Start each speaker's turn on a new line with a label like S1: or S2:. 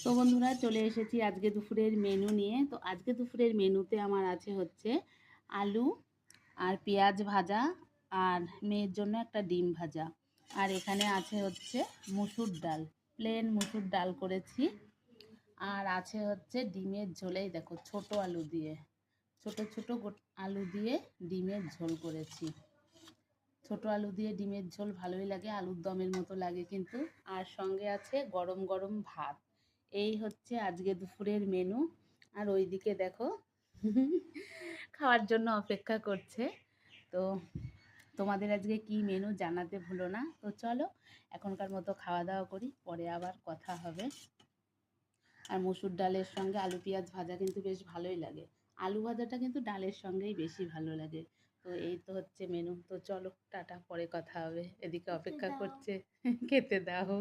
S1: তো বন্ধুরা চলে এসেছি আজকে দুপুরের মেনু নিয়ে। তো আজকে দুপুরের মেনুতে আমার আছে হচ্ছে আলু আর পেঁয়াজ ভাজা, আর মেয়ের জন্য একটা ডিম ভাজা, আর এখানে আছে হচ্ছে মুসুর ডাল, প্লেন মুসুর ডাল করেছি। আর আছে হচ্ছে ডিমের ঝোলেই দেখো ছোট আলু দিয়ে, ছোট ছোট আলু দিয়ে ডিমের ঝোল করেছি। ছোট আলু দিয়ে ডিমের ঝোল ভালোই লাগে, আলুর দমের মতো লাগে কিন্তু। আর সঙ্গে আছে গরম গরম ভাত। এই হচ্ছে আজকে দুপুরের মেনু। আর ওইদিকে দেখো খাওয়ার জন্য অপেক্ষা করছে। তো তোমাদের আজকে কি মেনু জানাতে ভুলো না। তো চলো এখনকার মতো খাওয়া দাওয়া করি, পরে আবার কথা হবে। আর মসুর ডালের সঙ্গে আলু পেঁয়াজ ভাজা কিন্তু বেশ ভালোই লাগে। আলু ভাজাটা কিন্তু ডালের সঙ্গেই বেশি ভালো লাগে। তো এই তো হচ্ছে মেনু। তো চলো টাটা, পরে কথা হবে। এদিকে অপেক্ষা করছে, খেতে দাও।